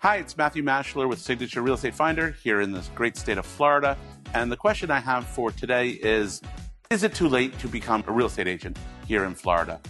Hi, it's Matthew Mashler with Signature Real Estate Finder here in this great state of Florida. And the question I have for today is it too late to become a real estate agent here in Florida?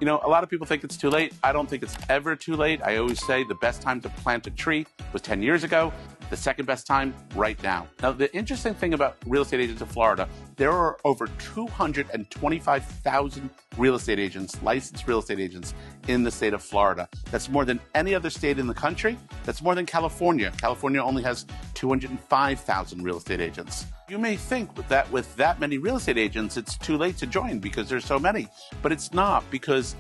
You know, a lot of people think it's too late. I don't think it's ever too late. I always say the best time to plant a tree was 10 years ago. The second best time, right now. Now, the interesting thing about real estate agents in Florida, there are over 225,000 real estate agents, licensed real estate agents in the state of Florida. That's more than any other state in the country. That's more than California. California only has 205,000 real estate agents. You may think that with that many real estate agents, it's too late to join because there's so many, but it's not because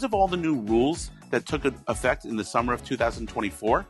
of all the new rules that took effect in the summer of 2024,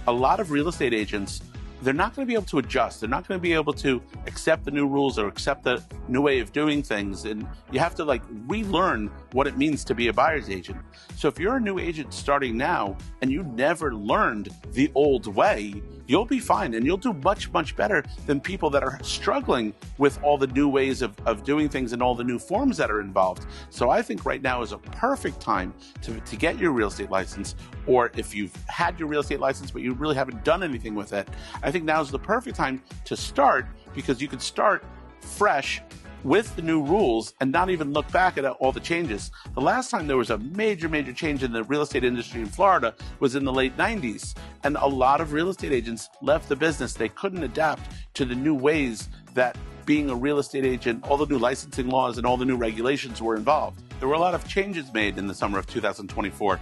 a lot of real estate agents, they're not going to be able to adjust. They're not going to be able to accept the new rules or accept the new way of doing things. And you have to relearn what it means to be a buyer's agent. So if you're a new agent starting now and you never learned the old way, you'll be fine and you'll do much, much better than people that are struggling with all the new ways of doing things and all the new forms that are involved. So I think right now is a perfect time to get your real estate license, or if you've had your real estate license but you really haven't done anything with it, I think now is the perfect time to start, because you can start fresh with the new rules and not even look back at all the changes. The last time there was a major change in the real estate industry in Florida was in the late 90s. And a lot of real estate agents left the business. They couldn't adapt to the new ways that being a real estate agent, all the new licensing laws and all the new regulations were involved. There were a lot of changes made in the summer of 2024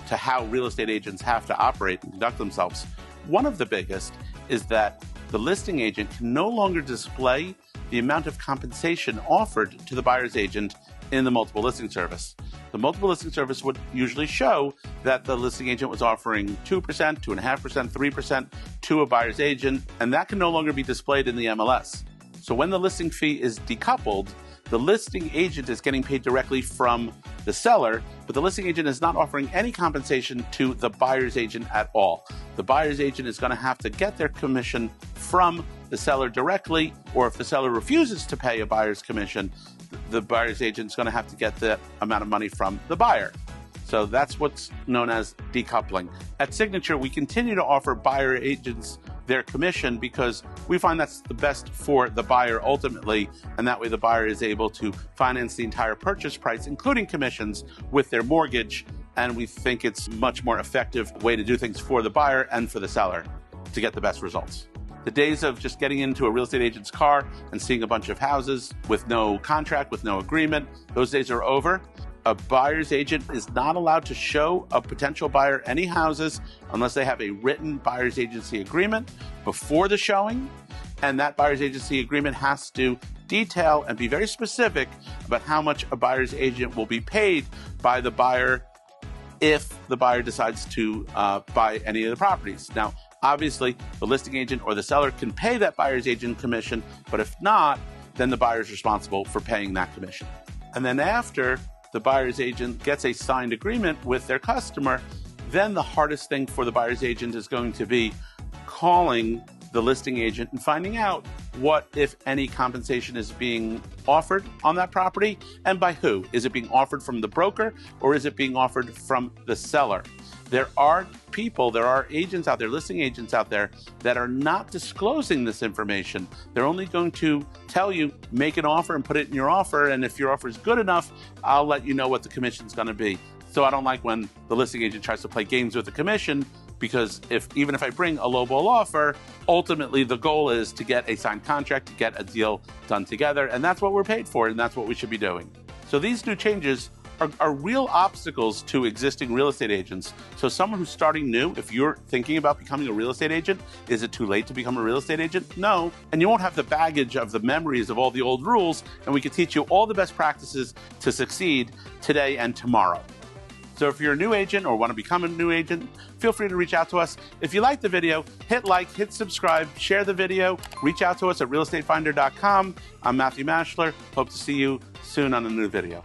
to how real estate agents have to operate and conduct themselves. One of the biggest is that the listing agent can no longer display the amount of compensation offered to the buyer's agent in the multiple listing service. The multiple listing service would usually show that the listing agent was offering 2%, 2.5%, 3% to a buyer's agent, and that can no longer be displayed in the MLS. So when the listing fee is decoupled, the listing agent is getting paid directly from the seller, but the listing agent is not offering any compensation to the buyer's agent at all. The buyer's agent is going to have to get their commission from the seller directly, or if the seller refuses to pay a buyer's commission, the buyer's agent is going to have to get the amount of money from the buyer. So that's what's known as decoupling. At Signature, we continue to offer buyer agents their commission because we find that's the best for the buyer ultimately, and that way the buyer is able to finance the entire purchase price, including commissions, with their mortgage, and we think it's a much more effective way to do things for the buyer and for the seller to get the best results. The days of just getting into a real estate agent's car and seeing a bunch of houses with no contract, with no agreement, those days are over. A buyer's agent is not allowed to show a potential buyer any houses unless they have a written buyer's agency agreement before the showing. And that buyer's agency agreement has to detail and be very specific about how much a buyer's agent will be paid by the buyer if the buyer decides to buy any of the properties. Now, obviously, the listing agent or the seller can pay that buyer's agent commission, but if not, then the buyer is responsible for paying that commission. And then after the buyer's agent gets a signed agreement with their customer, then the hardest thing for the buyer's agent is going to be calling the listing agent and finding out what, if any, compensation is being offered on that property and by who. Is it being offered from the broker or is it being offered from the seller? There are agents out there, listing agents out there, that are not disclosing this information. They're only going to tell you, make an offer and put it in your offer, and if your offer is good enough, I'll let you know what the commission's going to be. So I don't like when the listing agent tries to play games with the commission, because even if I bring a lowball offer, ultimately the goal is to get a signed contract, to get a deal done together, and that's what we're paid for, and that's what we should be doing. So these new changes are real obstacles to existing real estate agents. So someone who's starting new, if you're thinking about becoming a real estate agent, is it too late to become a real estate agent? No. And you won't have the baggage of the memories of all the old rules, and we can teach you all the best practices to succeed today and tomorrow. So if you're a new agent or want to become a new agent, feel free to reach out to us. If you like the video, hit like, hit subscribe, share the video, reach out to us at realestatefinder.com. I'm Matthew Mashler. Hope to see you soon on a new video.